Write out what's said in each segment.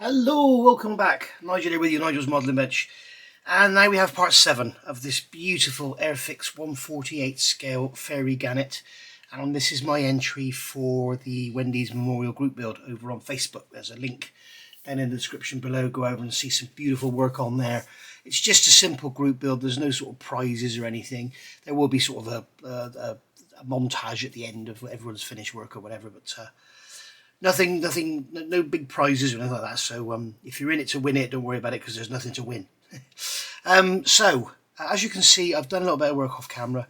Hello, welcome back. Nigel here with you, Nigel's Modelling Bench. And now we have part 7 of this beautiful Airfix 1/48 scale fairy gannet. And this is my entry for the Wendy's Memorial Group Build over on Facebook. There's a link down in the description below. Go over and see some beautiful work on there. It's just a simple group build. There's no sort of prizes or anything. There will be sort of a montage at the end of everyone's finished work or whatever, but nothing, no big prizes or anything like that. So if you're in it to win it, don't worry about it because there's nothing to win. As you can see, I've done a little bit of work off camera.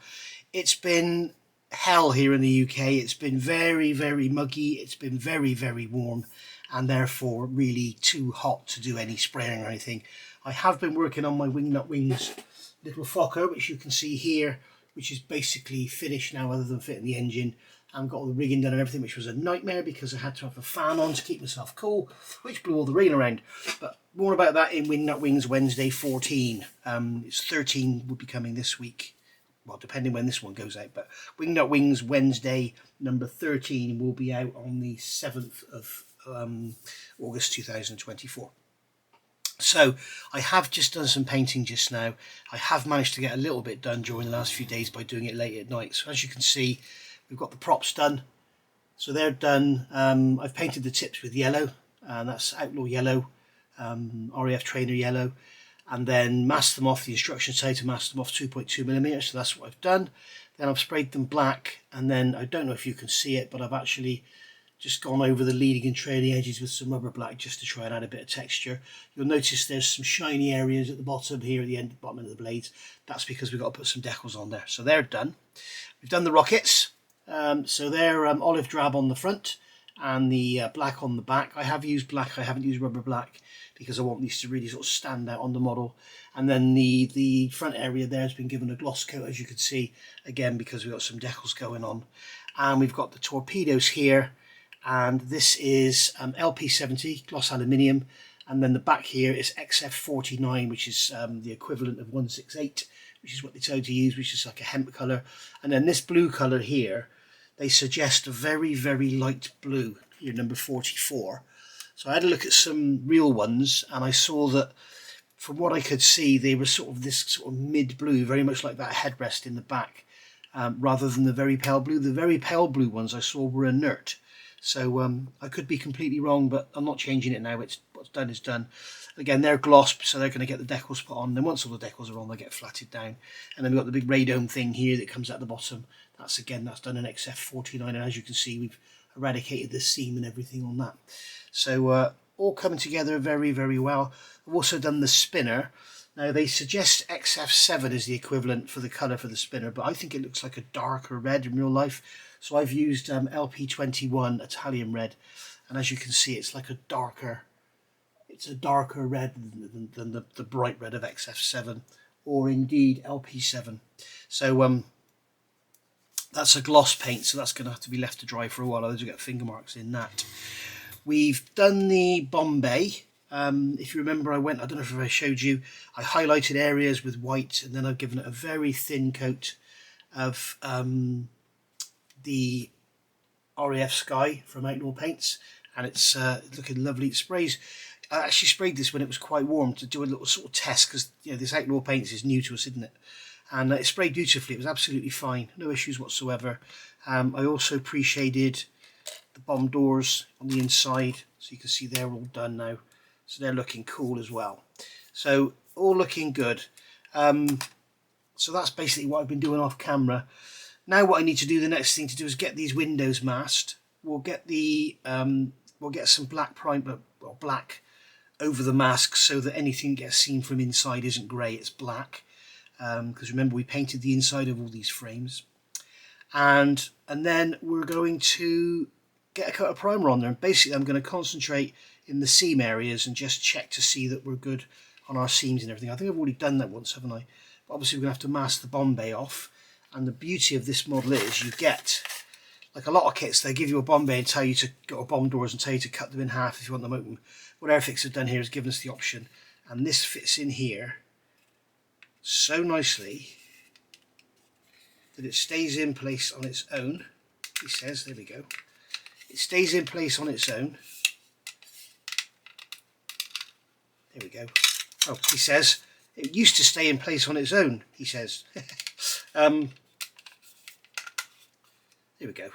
It's been hell here in the UK. It's been very, very muggy. It's been very, very warm, and therefore really too hot to do any spraying or anything. I have been working on my Wingnut Wings little Fokker, which you can see here, which is basically finished now other than fitting the engine. I've got all the rigging done and everything, which was a nightmare because I had to have a fan on to keep myself cool, which blew all the rain around. But more about that in Wingnut Wings Wednesday 14. It's 13 will be coming this week. Well, depending when this one goes out. But Wingnut Wings Wednesday number 13 will be out on the 7th of August 2024. So I have just done some painting just now. I have managed to get a little bit done during the last few days by doing it late at night. So as you can see, we've got the props done. So they're done. I've painted the tips with yellow, and that's Outlaw yellow, RAF Trainer yellow, and then masked them off. The instructions say to mask them off 2.2mm, so that's what I've done. Then I've sprayed them black, and then I don't know if you can see it, but I've actually just gone over the leading and trailing edges with some rubber black just to try and add a bit of texture. You'll notice there's some shiny areas at the bottom here, at the end, bottom end of the blades. That's because we've got to put some decals on there. So they're done. We've done the rockets. So they're olive drab on the front and the black on the back. I have used black, I haven't used rubber black because I want these to really sort of stand out on the model. And then the front area there has been given a gloss coat, as you can see, again because we've got some decals going on. And we've got the torpedoes here, and this is LP70 gloss aluminium, and then the back here is XF49, which is the equivalent of 168, which is what they tell you to use, which is like a hemp colour. And then this blue colour here, they suggest a very, very light blue, here number 44. So I had a look at some real ones, and I saw that from what I could see, they were sort of this sort of mid blue, very much like that headrest in the back, rather than the very pale blue. The very pale blue ones I saw were inert. So I could be completely wrong, but I'm not changing it now. It's what's done is done. Again, they're gloss, so they're going to get the decals put on. Then once all the decals are on, they get flatted down. And then we've got the big radome thing here that comes out the bottom. That's done in XF49, and as you can see, we've eradicated the seam and everything on that. So all coming together very, very well. I've also done the spinner. Now they suggest XF7 is the equivalent for the colour for the spinner, but I think it looks like a darker red in real life. So I've used LP21 Italian red, and as you can see, it's like a darker red than the bright red of XF7 or indeed LP7. So that's a gloss paint, so that's going to have to be left to dry for a while, otherwise you'll get finger marks in that. We've done the Bombay. If you remember, I don't know if I showed you, I highlighted areas with white, and then I've given it a very thin coat of the RAF Sky from Outlaw Paints, and it's looking lovely. It sprays. I actually sprayed this when it was quite warm to do a little sort of test, because you know this Outlaw Paints is new to us, isn't it? And it sprayed beautifully. It was absolutely fine, no issues whatsoever. I also pre-shaded the bomb doors on the inside, so you can see they're all done now. So they're looking cool as well. So all looking good. So that's basically what I've been doing off camera. Now what I need to do, the next thing to do is get these windows masked. We'll get some black black over the mask so that anything gets seen from inside isn't grey, it's black. Because remember, we painted the inside of all these frames. And then we're going to get a coat of primer on there. And basically I'm going to concentrate in the seam areas and just check to see that we're good on our seams and everything. I think I've already done that once, haven't I? But obviously we're going to have to mask the Bombay off. And the beauty of this model is you get, like a lot of kits, they give you a Bombay and tell you to go to bomb doors and tell you to cut them in half if you want them open. What Airfix have done here is given us the option, and this fits in here so nicely that it stays in place on its own. He says, there we go. It stays in place on its own. There we go. Oh, he says it used to stay in place on its own, he says. There we go.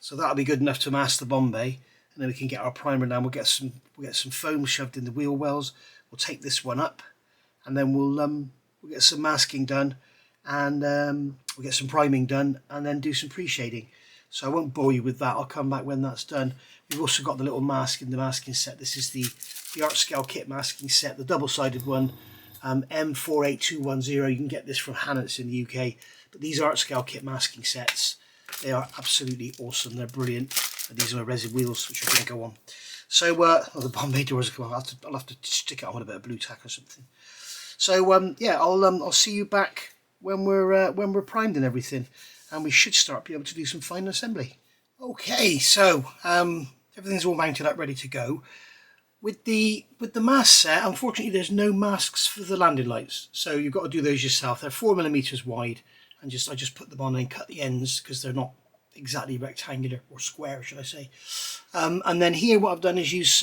So that'll be good enough to mask the Bombay, and then we can get our primer down. We'll get some foam shoved in the wheel wells. We'll take this one up, and then we'll get some masking done, and we'll get some priming done, and then do some pre-shading. So I won't bore you with that. I'll come back when that's done. We've also got the little mask in the masking set. This is the Art Scale Kit masking set, the double-sided one, M48210. You can get this from Gannet's in the UK. But these Art Scale Kit masking sets, they are absolutely awesome. They're brilliant. And these are resin wheels, which are going to go on. So, the Bombay doors go on. I'll have to stick it on with a bit of blue tack or something. So, yeah, I'll see you back when we're primed and everything, and we should start be able to do some final assembly. Okay, so everything's all mounted up, ready to go. With the mask set, unfortunately, there's no masks for the landing lights, so you've got to do those yourself. They're 4mm wide, and I just put them on and cut the ends because they're not exactly rectangular, or square, should I say. And then here, what I've done is use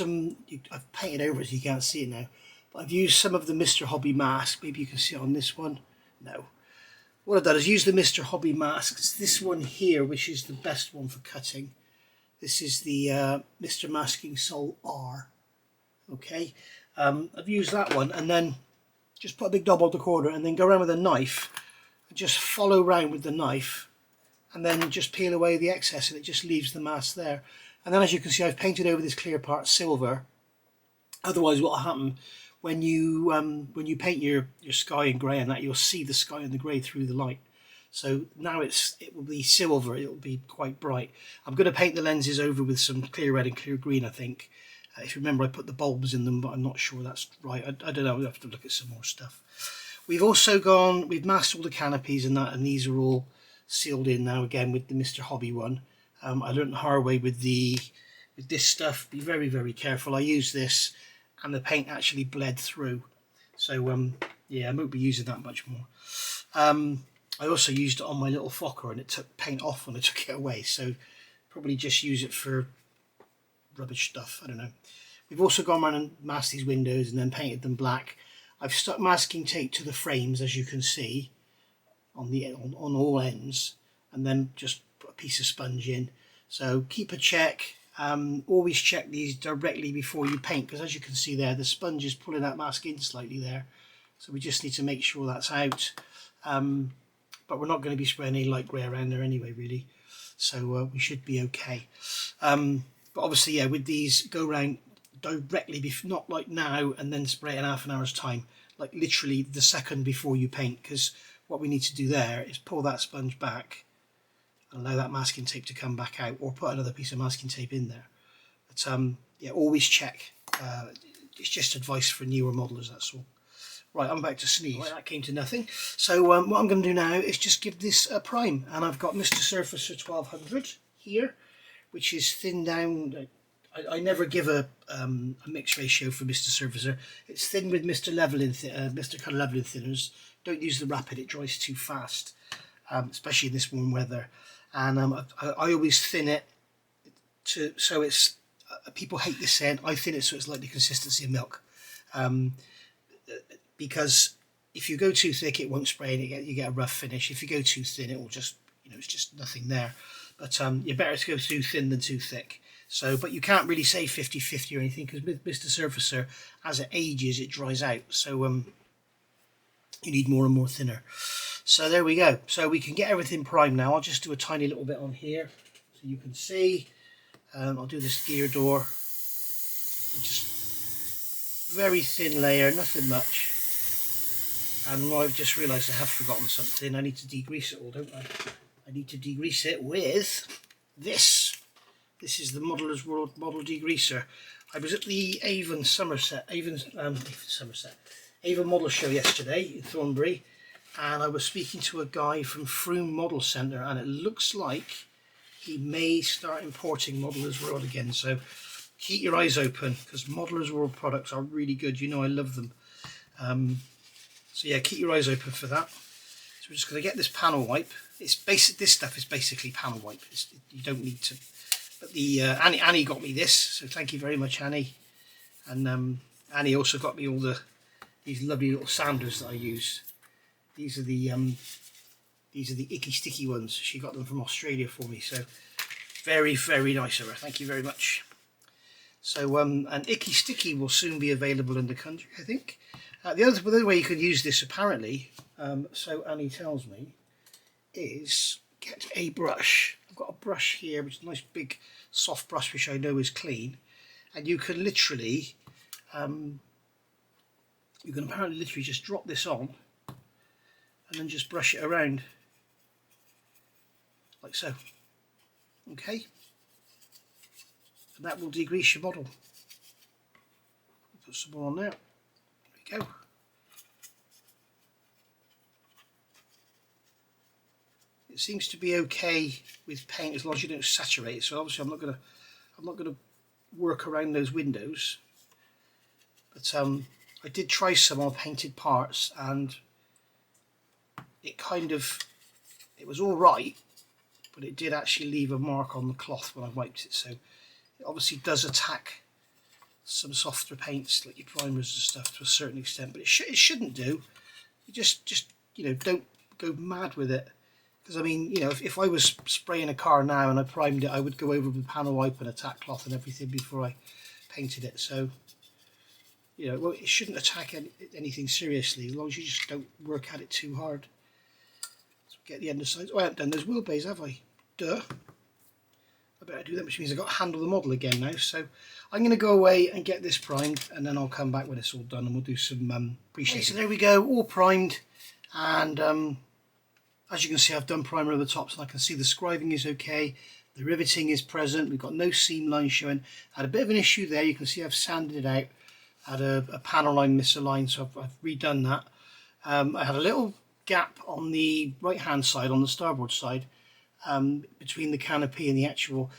I've painted over it so you can't see it now, but I've used some of the Mr. Hobby mask. Maybe you can see it on this one. No. What I've done is use the Mr. Hobby mask. It's this one here, which is the best one for cutting. This is the Mr. Masking Sol R. Okay, I've used that one, and then just put a big dab on the corner, and then go around with a knife, and just follow around with the knife, and then just peel away the excess, and it just leaves the mask there. And then, as you can see, I've painted over this clear part silver. Otherwise, what will happen when you paint your sky in grey and that, you'll see the sky and the grey through the light. So now it will be silver. It will be quite bright. I'm going to paint the lenses over with some clear red and clear green, I think. If you remember, I put the bulbs in them, but I'm not sure that's right. I don't know. We'll have to look at some more stuff. We've masked all the canopies and that, and these are all sealed in now again with the Mr. Hobby one. I learned the hard way with this stuff. Be very, very careful. I used this, and the paint actually bled through. So yeah, I won't be using that much more. I also used it on my little Fokker, and it took paint off when I took it away. So probably just use it for rubbish stuff. I don't know. We've also gone around and masked these windows and then painted them black. I've stuck masking tape to the frames, as you can see, on all ends, and then just put a piece of sponge in. So keep a check. Always check these directly before you paint, because as you can see there, the sponge is pulling that mask in slightly there. So we just need to make sure that's out. But we're not going to be spraying any light grey around there anyway, really. So we should be okay. But obviously, yeah, with these, go around directly, not like now and then spray it in half an hour's time, like literally the second before you paint, because what we need to do there is pull that sponge back and allow that masking tape to come back out, or put another piece of masking tape in there. But yeah, always check. It's just advice for newer modelers, that's all. Right, I'm about to sneeze. Right, that came to nothing. So what I'm going to do now is just give this a prime, and I've got Mr. Surfacer 1200 here, which is thinned down. I never give a mix ratio for Mr. Surfacer. It's thin with Mr. Colour Leveling thinners. Don't use the rapid; it dries too fast, especially in this warm weather. And I always thin it so it's. People hate this saying. I thin it so it's like the consistency of milk, because if you go too thick, it won't spray, and you get a rough finish. If you go too thin, it will just, it's just nothing there. But you're better to go too thin than too thick. So, but you can't really say 50-50 or anything, because with Mr. Surfacer, as it ages, it dries out. So you need more and more thinner. So there we go. So we can get everything primed now. I'll just do a tiny little bit on here so you can see. I'll do this gear door. Just very thin layer, nothing much. And I've just realised I have forgotten something. I need to degrease it all, don't I? I need to degrease it with this. This is the Modeller's World Model Degreaser. I was at the Avon Model Show yesterday in Thornbury, and I was speaking to a guy from Froome Model Centre, and it looks like he may start importing Modeller's World again. So keep your eyes open, because Modeller's World products are really good. You know I love them. So yeah, keep your eyes open for that. So we're just going to get this panel wipe. It's basic. This stuff is basically panel wipe. You don't need to. But the Annie got me this, so thank you very much, Annie. And And he also got me all these lovely little sanders that I use. These are the icky sticky ones. She got them from Australia for me, so very, very nice of her. Thank you very much. So an icky sticky will soon be available in the country, I think. The other way you could use this, apparently, so Annie tells me, is get a brush. I've got a brush here, which is a nice big soft brush, which I know is clean, and you can literally, apparently literally just drop this on, and then just brush it around, like so. Okay, and that will degrease your model. Put some more on there. There we go. It seems to be okay with paint as long as you don't saturate it. So obviously I'm not gonna work around those windows. But I did try some on painted parts, and it was all right, but it did actually leave a mark on the cloth when I wiped it. So it obviously does attack some softer paints like your primers and stuff to a certain extent, but it shouldn't do. You just don't go mad with it. Because I mean, if I was spraying a car now and I primed it, I would go over with panel wipe and attack cloth and everything before I painted it. So, well, it shouldn't attack anything seriously as long as you just don't work at it too hard. So get the undersides. Oh, I haven't done those wheelbase, have I? Duh. I better do that, which means I've got to handle the model again now. So I'm going to go away and get this primed, and then I'll come back when it's all done and we'll do some pre-shaping. Okay, so there we go, all primed, and as you can see, I've done primer over the tops, and I can see the scribing is okay, the riveting is present, we've got no seam line showing. I had a bit of an issue there, you can see I've sanded it out, had a panel line misaligned, so I've redone that. I had a little gap on the right hand side, on the starboard side, between the canopy and the actual,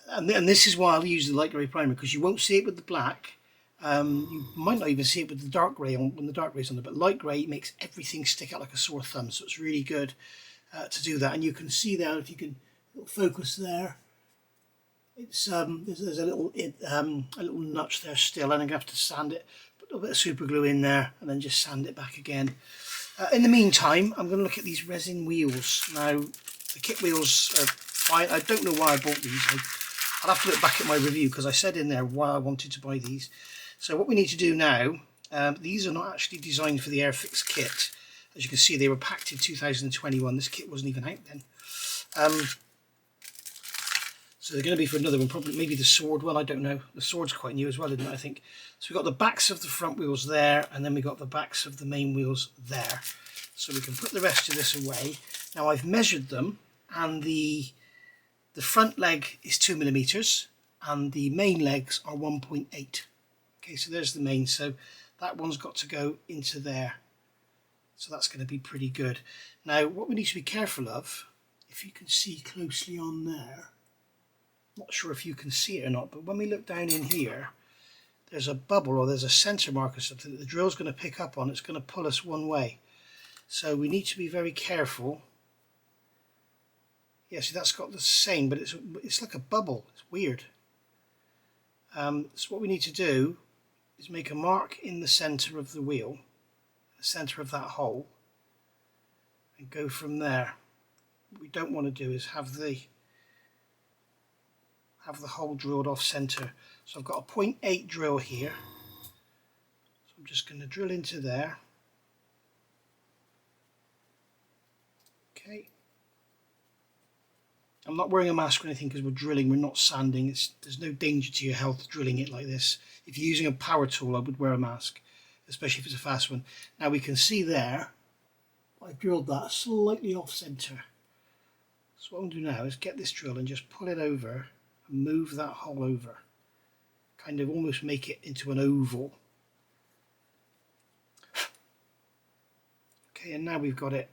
and this is why I'll use the light grey primer, because you won't see it with the black. You might not even see it with the dark grey when the dark grey's on there, but light grey makes everything stick out like a sore thumb, so it's really good to do that. And you can see there, if you can focus there, it's there's a little notch there still, and I'm gonna have to sand it, put a little bit of super glue in there, and then just sand it back again. In the meantime, I'm going to look at these resin wheels. Now, the kit wheels are fine. I don't know why I bought these. I'll have to look back at my review, because I said in there why I wanted to buy these. So what we need to do now, these are not actually designed for the Airfix kit. As you can see, they were packed in 2021. This kit wasn't even out then. So they're going to be for another one, probably maybe the sword one, I don't know. The sword's quite new as well, isn't it, I think. So we've got the backs of the front wheels there, and then we've got the backs of the main wheels there. So we can put the rest of this away. Now I've measured them, and the front leg is 2mm, and the main legs are 1.8. Okay, so there's the main, so that one's got to go into there. So that's going to be pretty good. Now what we need to be careful of, if you can see closely on there, not sure if you can see it or not, but when we look down in here, there's a bubble, or there's a center mark or something that the drill's going to pick up on. It's going to pull us one way. So we need to be very careful. Yeah, see, that's got the same, but it's like a bubble. It's weird. So what we need to do is make a mark in the center of the wheel, the center of that hole, and go from there. What we don't want to do is have the hole drilled off center. So I've got a 0.8 drill here. So I'm just going to drill into there. Okay. I'm not wearing a mask or anything because we're drilling, we're not sanding. There's no danger to your health drilling it like this. If you're using a power tool, I would wear a mask, especially if it's a fast one. Now we can see there, I've drilled that slightly off center. So what I'm going to do now is get this drill and just pull it over and move that hole over. Kind of almost make it into an oval. Okay, and now we've got it.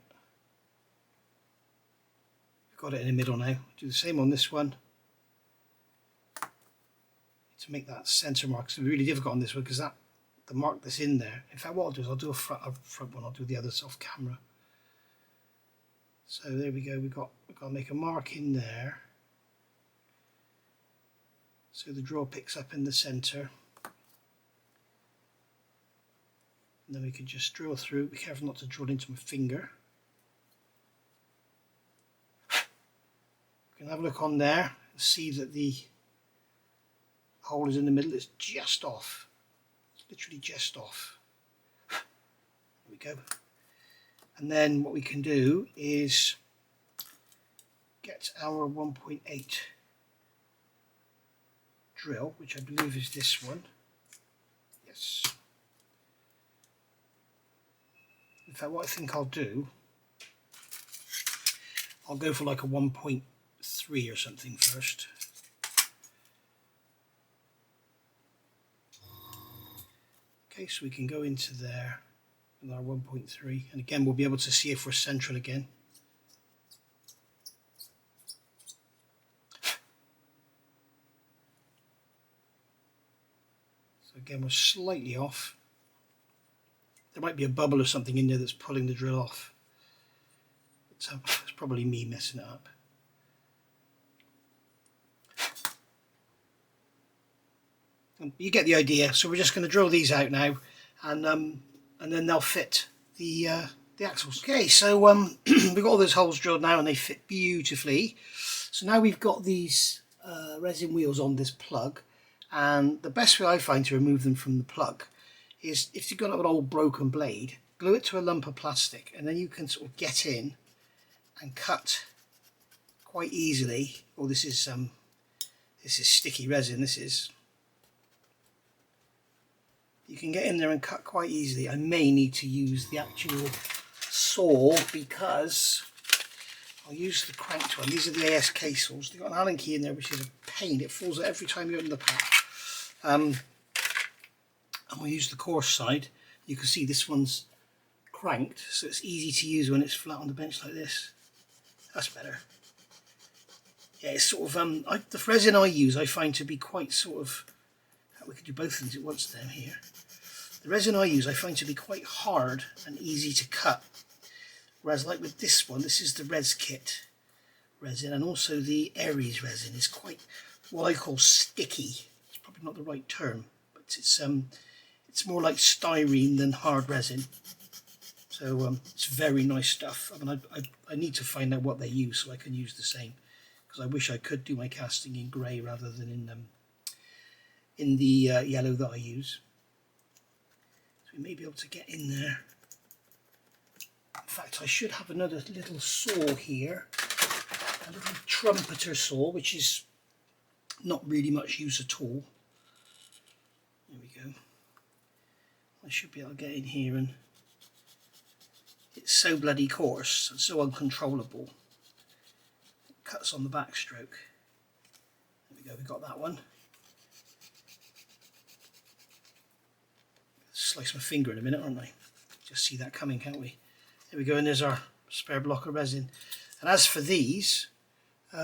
Got it in the middle now. Do the same on this one to make that center mark. It's really difficult on this one because the mark that's in there. In fact, what I'll do is I'll do a front one. I'll do the others off camera. So there we go. We've got to make a mark in there. So the drill picks up in the center. And then we can just drill through. Be careful not to drill into my finger. You can have a look on there and see that the hole is in the middle. It's just off. It's literally just off. There we go. And then what we can do is get our 1.8 drill, which I believe is this one. Yes. In fact, what I think I'll do, I'll go for like a 1.3 or something first. Okay, so we can go into there with our 1.3, and again we'll be able to see if we're central again. So again we're slightly off. There might be a bubble or something in there that's pulling the drill off. It's probably me messing it up. And you get the idea. So we're just going to drill these out now, and then they'll fit the axles. Okay, so we've got all those holes drilled now, and they fit beautifully. So now we've got these resin wheels on this plug, and the best way I find to remove them from the plug is, if you've got an old broken blade, glue it to a lump of plastic, and then you can sort of get in and cut quite easily. Oh, this is sticky resin. This is. You can get in there and cut quite easily. I may need to use the actual saw because I'll use the cranked one. These are the ASK saws. They've got an Allen key in there, which is a pain. It falls out every time you open the pack. And we'll use the coarse side. You can see this one's cranked, so it's easy to use when it's flat on the bench like this. That's better. Yeah, it's sort of the resin I use I find to be quite sort of. We could do both things at once down here. The resin I use I find to be quite hard and easy to cut, whereas like with this one, this is the Reskit resin, and also the Airfix resin is quite what I call sticky. It's probably not the right term, but it's more like styrene than hard resin. So it's very nice stuff. I mean, I need to find out what they use so I can use the same, because I wish I could do my casting in grey rather than in the yellow that I use. So we may be able to get in there. In fact, I should have another little saw here, a little trumpeter saw, which is not really much use at all. There we go. I should be able to get in here, and it's so bloody coarse and so uncontrollable. It cuts on the backstroke. There we go, we got that one. Slice my finger in a minute, aren't I? Just see that coming, can't we? There we go, and there's our spare block of resin. And as for these,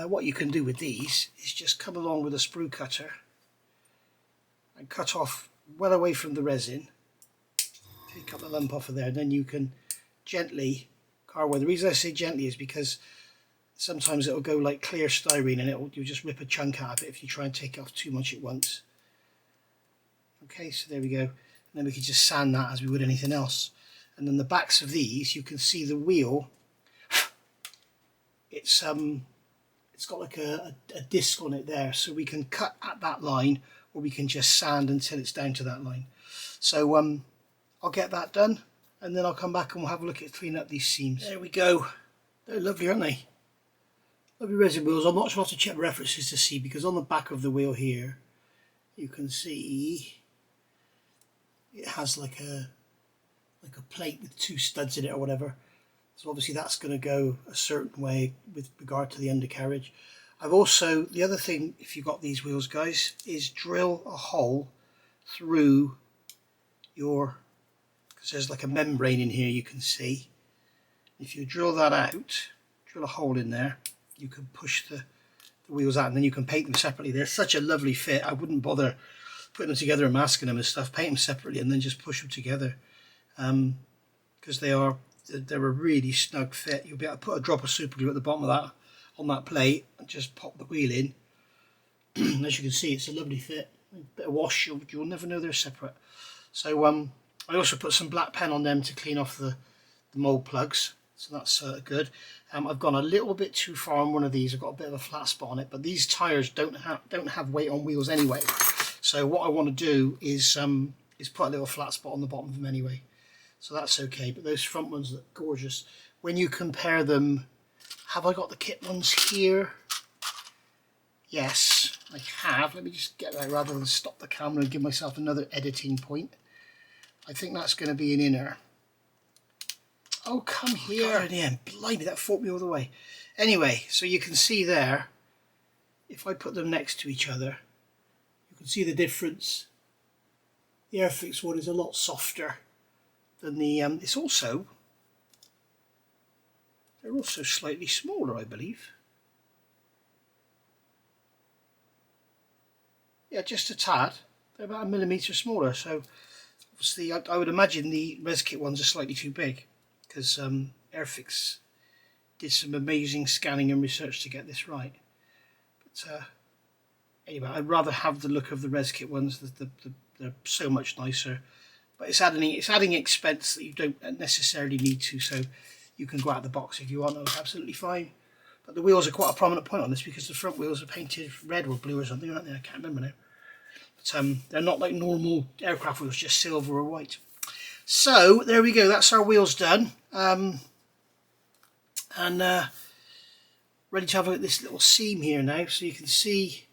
what you can do with these is just come along with a sprue cutter and cut off well away from the resin. Take up the lump off of there, and then you can gently carve away. The reason I say gently is because sometimes it'll go like clear styrene, and you'll just rip a chunk out of it if you try and take off too much at once. Okay, so there we go. And then we can just sand that as we would anything else. And then the backs of these, you can see the wheel. It's got like a disc on it there, so we can cut at that line, or we can just sand until it's down to that line. So I'll get that done, and then I'll come back and we'll have a look at cleaning up these seams. There we go. They're lovely, aren't they? Lovely resin wheels. I'm not sure how to check references to see, because on the back of the wheel here, you can see it has like a plate with two studs in it or whatever. So obviously that's going to go a certain way with regard to the undercarriage. I've also, the other thing, if you've got these wheels, guys, is drill a hole through your, because there's like a membrane in here you can see. If you drill that out, drill a hole in there, you can push the wheels out, and then you can paint them separately. They're such a lovely fit. I wouldn't bother putting them together and masking them and stuff. Paint them separately and then just push them together, because they're a really snug fit. You'll be able to put a drop of super glue at the bottom of that on that plate and just pop the wheel in. As you can see, it's a lovely fit. A bit of wash, you'll never know they're separate. So I also put some black pen on them to clean off the mold plugs, so that's good. I've gone a little bit too far on one of these. I've got a bit of a flat spot on it, but these tires don't have weight on wheels anyway. So what I want to do is put a little flat spot on the bottom of them anyway. So that's okay. But those front ones look gorgeous. When you compare them, have I got the kit ones here? Yes, I have. Let me just get that rather than stop the camera and give myself another editing point. I think that's going to be an inner. Oh, come here. God, yeah, blimey, that fought me all the way. Anyway, so you can see there, if I put them next to each other, you can see the difference. The Airfix one is a lot softer than the, they're also slightly smaller, I believe. Yeah, just a tad. They're about 1 millimetre smaller, so obviously I would imagine the Reskit ones are slightly too big, because Airfix did some amazing scanning and research to get this right. But anyway, I'd rather have the look of the Reskit ones. They're so much nicer, but it's adding expense that you don't necessarily need to. So you can go out of the box if you want. That's absolutely fine. But the wheels are quite a prominent point on this because the front wheels are painted red or blue or something, aren't they? I can't remember now. But they're not like normal aircraft wheels, just silver or white. So there we go. That's our wheels done. And ready to have a look at this little seam here now, so you can see.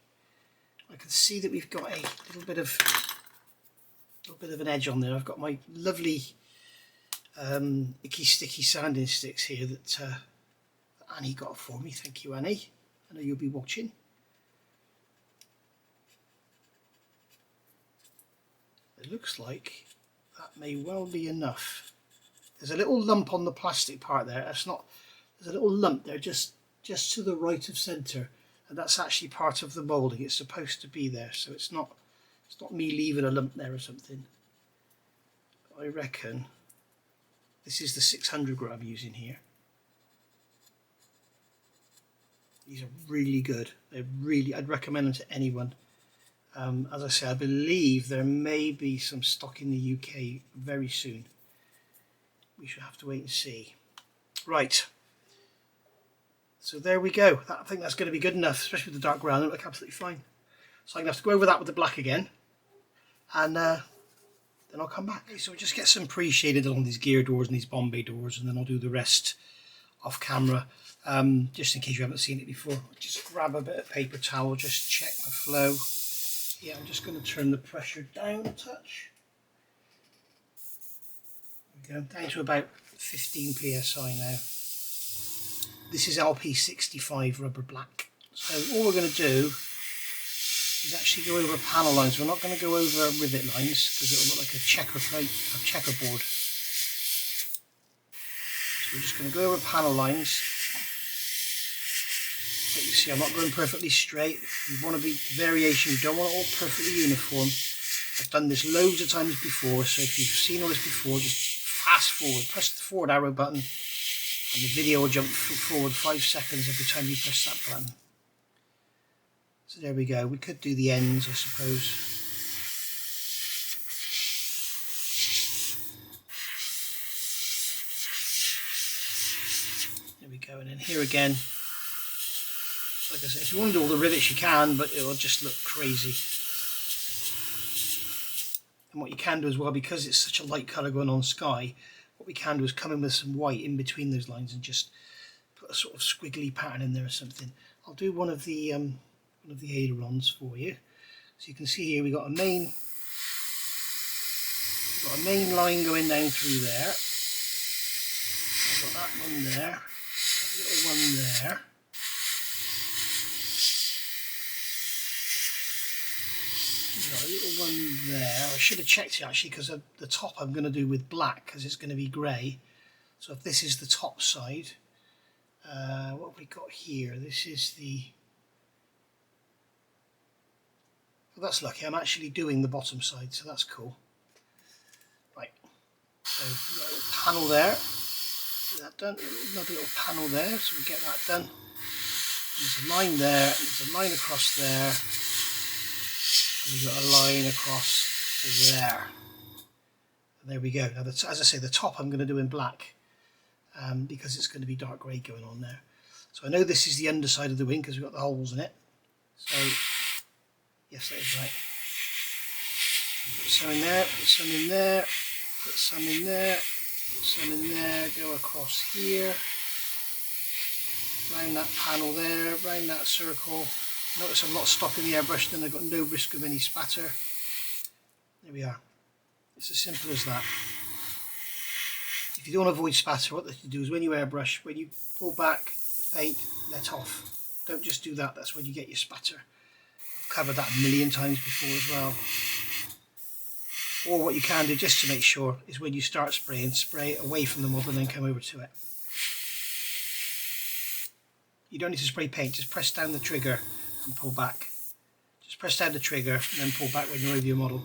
I can see that we've got a little bit of an edge on there. I've got my lovely icky sticky sanding sticks here that Annie got for me. Thank you, Annie. I know you'll be watching. It looks like that may well be enough. There's a little lump on the plastic part there. That's not. There's a little lump there just to the right of centre, and that's actually part of the moulding. It's supposed to be there, so it's not me leaving a lump there or something. But I reckon this is the 600 grit I'm using here. These are really good. I'd recommend them to anyone. As I say, I believe there may be some stock in the UK very soon. We should have to wait and see. Right. So there we go. I think that's going to be good enough, especially with the dark brown. It'll look absolutely fine. So I'm going to have to go over that with the black again, and then I'll come back. Okay, so we'll just get some pre-shaded along these gear doors and these Bombay doors, and then I'll do the rest off camera. Just in case you haven't seen it before, I'll just grab a bit of paper towel, just check my flow. Yeah, I'm just going to turn the pressure down a touch. There we go, down to about 15 psi now. This is LP65 rubber black. So all we're going to do is actually go over panel lines. We're not going to go over rivet lines because it'll look like a checkerboard. So we're just going to go over panel lines. But you see, I'm not going perfectly straight. You want to be variation. You don't want it all perfectly uniform. I've done this loads of times before, so if you've seen all this before, just fast forward, press the forward arrow button, and the video will jump forward 5 seconds every time you press that button. So there we go. We could do the ends, I suppose. There we go. And then here again, like I said, if you want to do all the rivets you can, but it'll just look crazy. And what you can do as well, because it's such a light colour going on sky, what we can do is come in with some white in between those lines and just put a sort of squiggly pattern in there or something. I'll do one of the ailerons for you. So you can see here we've got a main line going down through there. I've got that one there, that little one there. Got a little one there. I should have checked it actually, because the top I'm going to do with black because it's going to be grey. So if this is the top side, what have we got here? This is the... Well, that's lucky. I'm actually doing the bottom side, so that's cool. Right. So we've got a little panel there. Get that done. Another little panel there, so we get that done. There's a line there. There's a line across there. And we've got a line across there. There we go. Now, as I say, the top I'm going to do in black because it's going to be dark grey going on there. So I know this is the underside of the wing because we've got the holes in it. So, yes, that is right. Put some in there, put some in there, put some in there, put some in there, go across here, round that panel there, round that circle. Notice I'm not stopping the airbrush, then I've got no risk of any spatter. There we are. It's as simple as that. If you don't want to avoid spatter, what you do is when you airbrush, when you pull back, paint, let off. Don't just do that, that's when you get your spatter. I've covered that a million times before as well. Or what you can do, just to make sure, is when you start spraying, spray away from the model and then come over to it. You don't need to spray paint, just press down the trigger and pull back. Just press down the trigger and then pull back when you're over your model.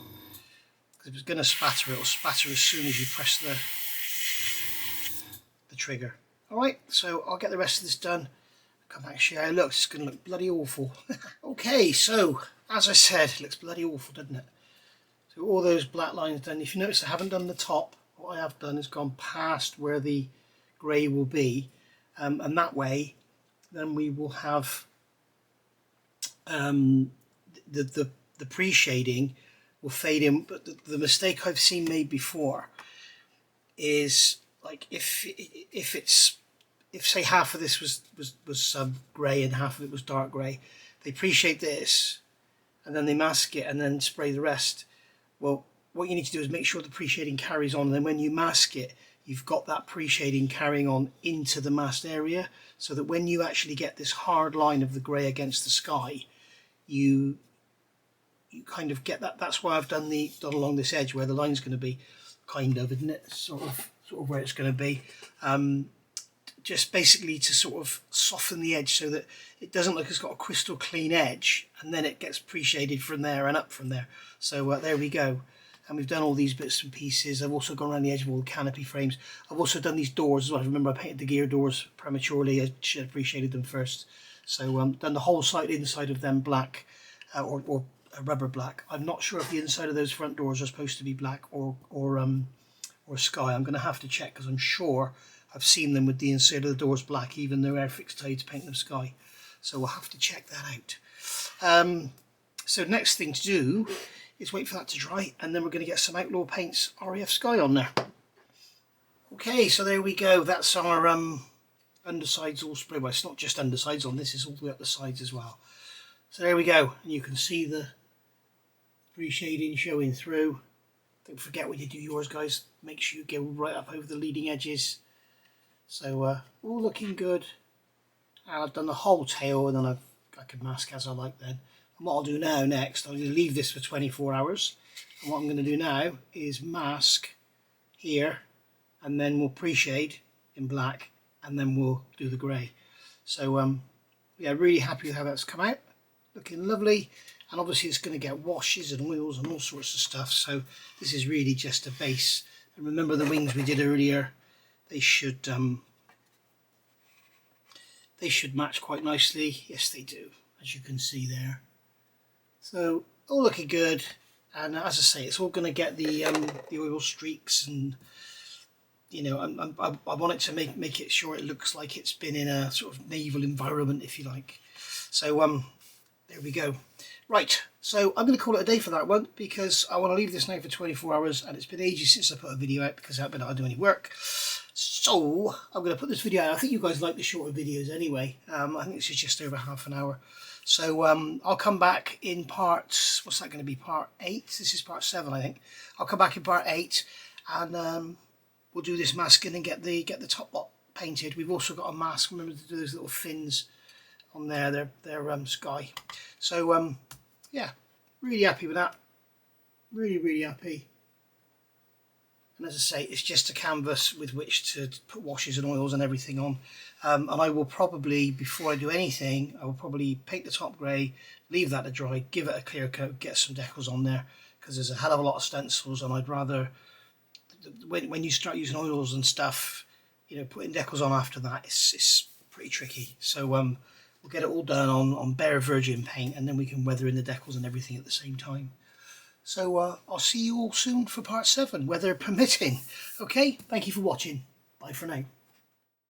Because if it's going to spatter, it'll spatter as soon as you press the trigger. Alright, so I'll get the rest of this done. Come back and show you how it looks. It's going to look bloody awful. Okay, so as I said, it looks bloody awful, doesn't it? So all those black lines done. If you notice, I haven't done the top. What I have done is gone past where the grey will be, and that way, then we will have the pre-shading will fade in. But the mistake I've seen made before is like if say half of this was grey and half of it was dark grey, they pre-shade this and then they mask it and then spray the rest. Well, what you need to do is make sure the pre-shading carries on, and then when you mask it, you've got that pre-shading carrying on into the masked area, so that when you actually get this hard line of the grey against the sky, you kind of get that. That's why I've done along this edge where the line's going to be, kind of, isn't it? Sort of where it's going to be. Just basically to sort of soften the edge so that it doesn't look it's got a crystal clean edge, and then it gets pre-shaded from there and up from there. So there we go. And we've done all these bits and pieces. I've also gone around the edge of all the canopy frames. I've also done these doors as well. Remember, I painted the gear doors prematurely. I should have pre-shaded them first. So done the whole side inside of them black or a rubber black. I'm not sure if the inside of those front doors are supposed to be black or sky. I'm going to have to check because I'm sure I've seen them with the inside of the doors black, even though Airfix tell you to paint them sky. So we'll have to check that out. So next thing to do is wait for that to dry, and then we're going to get some Outlaw Paints RAF Sky on there. Okay, so there we go. That's our undersides all sprayed. Well, it's not just undersides on this, it's all the way up the sides as well. So there we go, and you can see the pre-shading showing through. Don't forget when you do yours, guys, make sure you go right up over the leading edges. So all looking good. And I've done the whole tail, and then I can mask as I like then. And what I'll do now next, I'm going to leave this for 24 hours. And what I'm going to do now is mask here, and then we'll pre-shade in black, and then we'll do the grey. So yeah, really happy with how that's come out. Looking lovely. And obviously it's going to get washes and oils and all sorts of stuff. So this is really just a base. And remember the wings we did earlier, they should match quite nicely. Yes, they do, as you can see there. So all looking good, and as I say, it's all going to get the oil streaks, and you know, I want it to make it sure it looks like it's been in a sort of naval environment, if you like. So there we go. Right, so I'm going to call it a day for that one, because I want to leave this now for 24 hours, and it's been ages since I put a video out because I haven't been able to do any work. So I'm going to put this video out. I think you guys like the shorter videos anyway. I think this is just over half an hour. So I'll come back in part, what's that going to be, part 8? This is part 7, I think. I'll come back in part 8, and we'll do this masking and get the top lot painted. We've also got a mask. Remember to do those little fins on there. They're sky. So yeah, really happy with that. Really happy. And as I say, it's just a canvas with which to put washes and oils and everything on. And I will probably, before I do anything, I will probably paint the top grey, leave that to dry, give it a clear coat, get some decals on there, because there's a hell of a lot of stencils, and I'd rather, when you start using oils and stuff, you know, putting decals on after that, it's pretty tricky. So we'll get it all done on bare virgin paint, and then we can weather in the decals and everything at the same time. So I'll see you all soon for part 7, weather permitting. Okay, thank you for watching. Bye for now.